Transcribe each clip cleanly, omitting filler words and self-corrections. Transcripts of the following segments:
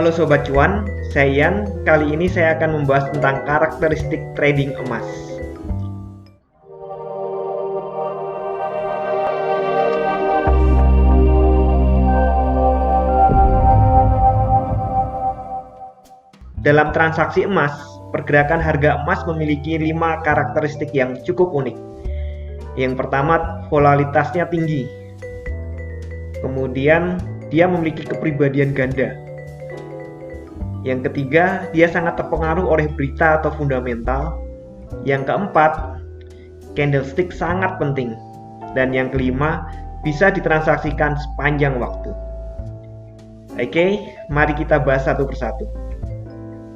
Halo Sobat Cuan, saya Ian. Kali ini saya akan membahas tentang karakteristik trading emas. Dalam transaksi emas, pergerakan harga emas memiliki 5 karakteristik yang cukup unik. Yang pertama, volatilitasnya tinggi. Kemudian, dia memiliki kepribadian ganda. Yang ketiga, dia sangat terpengaruh oleh berita atau fundamental. Yang keempat, candlestick sangat penting. Dan yang kelima, bisa ditransaksikan sepanjang waktu. Oke, mari kita bahas satu persatu.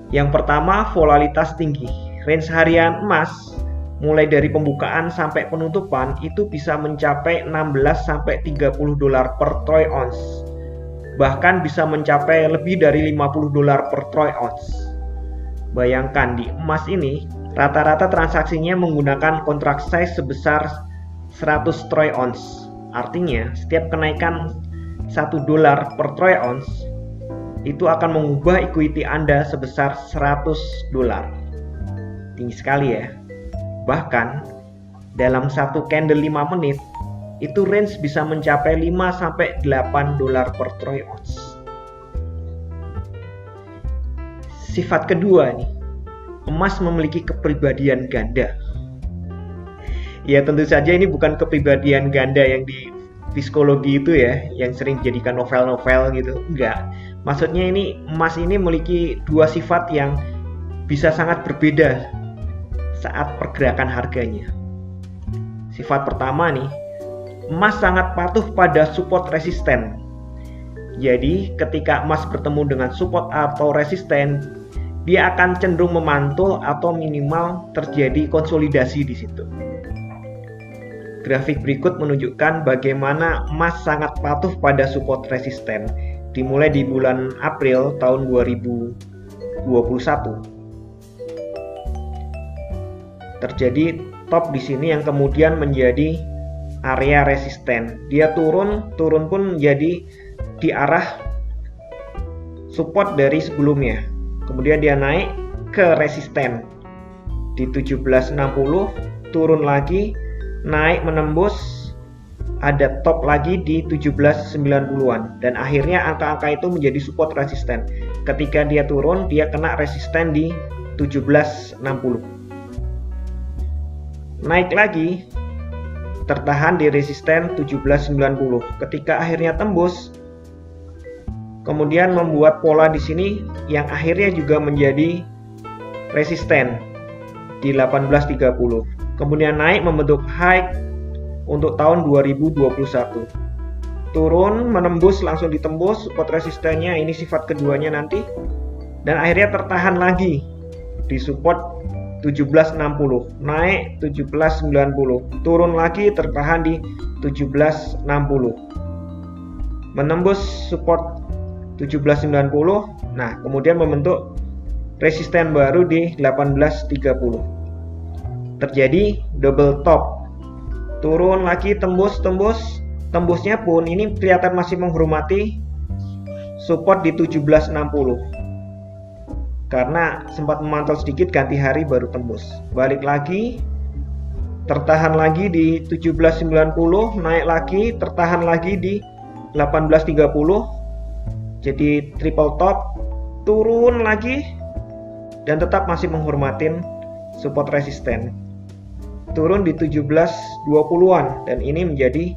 Yang pertama, volatilitas tinggi. Range harian emas mulai dari pembukaan sampai penutupan itu bisa mencapai 16-30 dolar per troy ounce. Bahkan bisa mencapai lebih dari 50 dolar per troy ounce. Bayangkan di emas ini, rata-rata transaksinya menggunakan kontrak size sebesar 100 troy ounce. Artinya, setiap kenaikan 1 dolar per troy ounce itu akan mengubah equity Anda sebesar 100 dolar. Tinggi sekali ya. Bahkan, dalam satu candle 5 menit, itu range bisa mencapai 5-8 dolar per troy ounce. Sifat kedua nih, emas memiliki kepribadian ganda. Ya tentu saja ini bukan kepribadian ganda yang di psikologi itu ya, yang sering dijadikan novel-novel gitu. Enggak. Maksudnya ini emas ini memiliki 2 sifat yang bisa sangat berbeda saat pergerakan harganya. Sifat pertama nih, emas sangat patuh pada support resisten. Jadi, ketika emas bertemu dengan support atau resisten, dia akan cenderung memantul atau minimal terjadi konsolidasi di situ. Grafik berikut menunjukkan bagaimana emas sangat patuh pada support resisten dimulai di bulan April tahun 2021. Terjadi top di sini yang kemudian menjadi area resisten. Dia turun pun menjadi di arah support dari sebelumnya. Kemudian dia naik ke resisten di 1760, turun lagi, naik menembus, ada top lagi di 1790-an dan akhirnya angka-angka itu menjadi support resisten. Ketika dia turun, dia kena resisten di 1760. Naik lagi, tertahan di resisten 1790. Ketika akhirnya tembus, kemudian membuat pola di sini yang akhirnya juga menjadi resisten di 1830. Kemudian naik membentuk high untuk tahun 2021. Turun, menembus, langsung ditembus support resistennya, ini sifat keduanya nanti. Dan akhirnya tertahan lagi di support 1760, naik 1790, turun lagi tertahan di 1760, menembus support 1790, nah kemudian membentuk resisten baru di 1830. Terjadi double top, turun lagi, tembusnya pun ini kelihatan masih menghormati support di 1760. Karena sempat memantau sedikit, ganti hari baru tembus. Balik lagi, tertahan lagi di 1790, naik lagi, tertahan lagi di 1830. Jadi triple top, turun lagi, dan tetap masih menghormatin support resisten. Turun di 1720-an, dan ini menjadi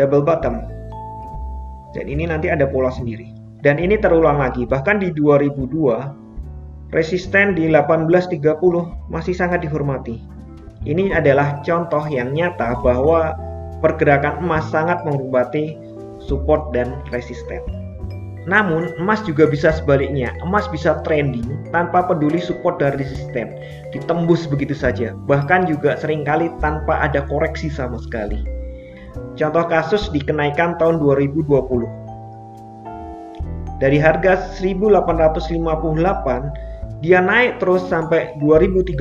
double bottom. Dan ini nanti ada pola sendiri. Dan ini terulang lagi, bahkan di 2002, resisten di 1830 masih sangat dihormati. Ini adalah contoh yang nyata bahwa pergerakan emas sangat menghormati support dan resisten. Namun, emas juga bisa sebaliknya. Emas bisa trending tanpa peduli support dan resisten. Ditembus begitu saja. Bahkan juga seringkali tanpa ada koreksi sama sekali. Contoh kasus di kenaikan tahun 2020. Dari harga 1858, dia naik terus sampai 2030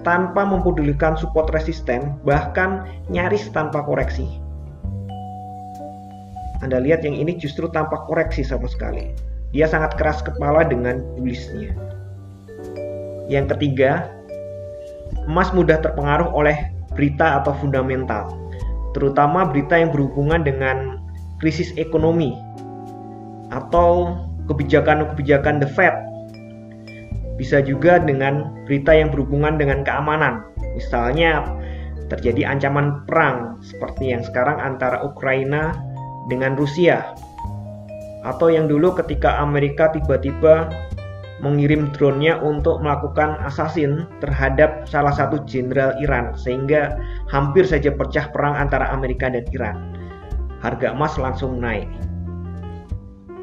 tanpa mempedulikan support resisten, bahkan nyaris tanpa koreksi. Anda lihat yang ini justru tanpa koreksi sama sekali. dia sangat keras kepala dengan bullishnya. Yang ketiga, emas mudah terpengaruh oleh berita atau fundamental, terutama berita yang berhubungan dengan krisis ekonomi atau kebijakan-kebijakan The Fed. Bisa juga dengan berita yang berhubungan dengan keamanan, misalnya terjadi ancaman perang seperti yang sekarang antara Ukraina dengan Rusia, atau yang dulu ketika Amerika tiba-tiba mengirim drone-nya untuk melakukan assassin terhadap salah satu jenderal Iran sehingga hampir saja pecah perang antara Amerika dan Iran. Harga emas langsung naik.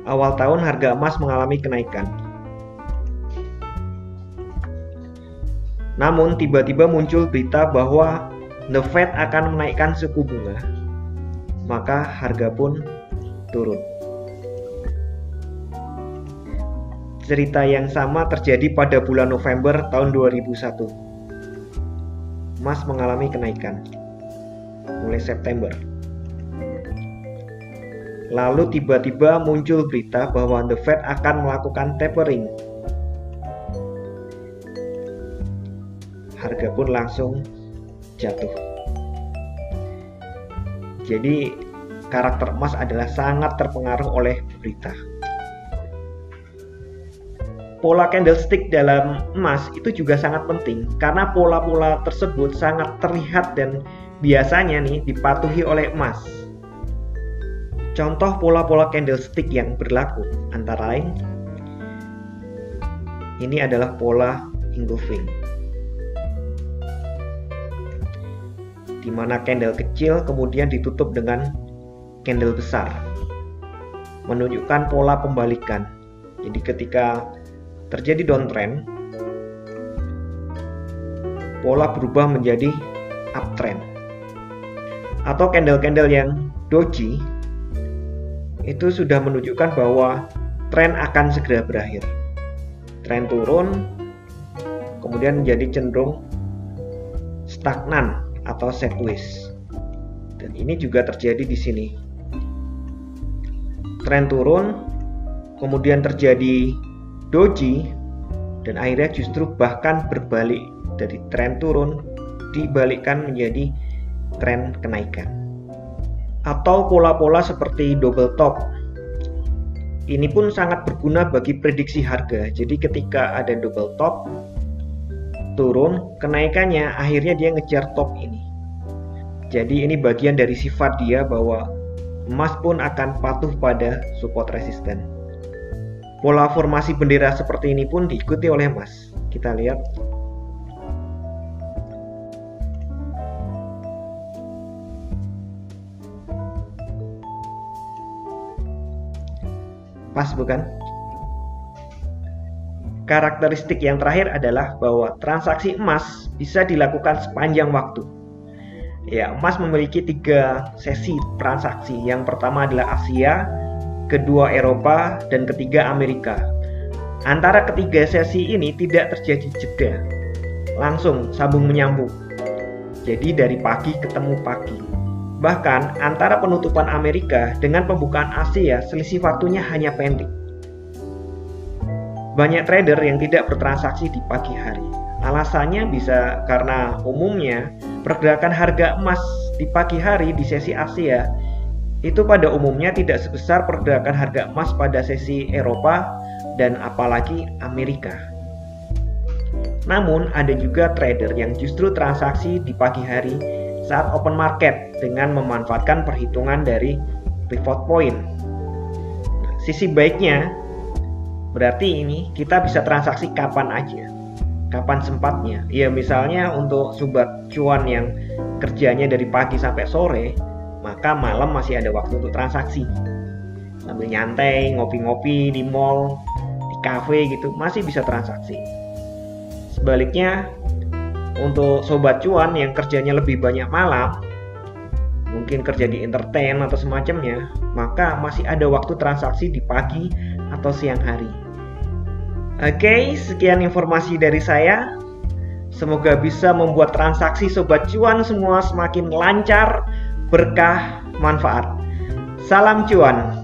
Awal tahun harga emas mengalami kenaikan. Namun tiba-tiba muncul berita bahwa The Fed akan menaikkan suku bunga, maka harga pun turun. Cerita yang sama terjadi pada bulan November tahun 2001. Emas mengalami kenaikan mulai September. Lalu tiba-tiba muncul berita bahwa The Fed akan melakukan tapering. Harga pun langsung jatuh. Jadi karakter emas adalah sangat terpengaruh oleh berita. Pola candlestick dalam emas itu juga sangat penting karena pola-pola tersebut sangat terlihat dan biasanya dipatuhi oleh emas. Contoh pola-pola candlestick yang berlaku antara lain ini adalah pola engulfing, di mana candle kecil kemudian ditutup dengan candle besar, menunjukkan pola pembalikan. Jadi ketika terjadi downtrend, pola berubah menjadi uptrend. Atau candle-candle yang doji itu sudah menunjukkan bahwa tren akan segera berakhir. Tren turun kemudian menjadi cenderung stagnan atau sideways. Dan ini juga terjadi di sini. Tren turun kemudian terjadi doji dan akhirnya justru bahkan berbalik dari tren turun dibalikkan menjadi tren kenaikan. Atau pola-pola seperti double top. Ini pun sangat berguna bagi prediksi harga. Jadi ketika ada double top turun, kenaikannya akhirnya dia ngejar top ini. Jadi ini bagian dari sifat dia bahwa emas pun akan patuh pada support resisten. Pola formasi bendera seperti ini pun diikuti oleh emas. Kita lihat. Pas bukan? Karakteristik yang terakhir adalah bahwa transaksi emas bisa dilakukan sepanjang waktu. Ya, emas memiliki 3 sesi transaksi. Yang pertama adalah Asia, kedua Eropa, dan ketiga Amerika. Antara ketiga sesi ini tidak terjadi jeda, langsung sambung menyambung. Jadi dari pagi ketemu pagi. Bahkan antara penutupan Amerika dengan pembukaan Asia selisih waktunya hanya pendek. Banyak trader yang tidak bertransaksi di pagi hari. Alasannya bisa karena umumnya pergerakan harga emas di pagi hari di sesi Asia itu pada umumnya tidak sebesar pergerakan harga emas pada sesi Eropa dan apalagi Amerika. Namun ada juga trader yang justru transaksi di pagi hari saat open market dengan memanfaatkan perhitungan dari pivot point. Sisi baiknya berarti ini kita bisa transaksi kapan aja, kapan sempatnya. Ya misalnya untuk sobat cuan yang kerjanya dari pagi sampai sore, maka malam masih ada waktu untuk transaksi. Sambil nyantai, ngopi-ngopi di mall, di cafe gitu, masih bisa transaksi. Sebaliknya, untuk sobat cuan yang kerjanya lebih banyak malam, mungkin kerja di entertain atau semacamnya, maka masih ada waktu transaksi di pagi atau siang hari. Oke, sekian informasi dari saya. Semoga bisa membuat transaksi sobat cuan semua semakin lancar, berkah, manfaat. Salam cuan.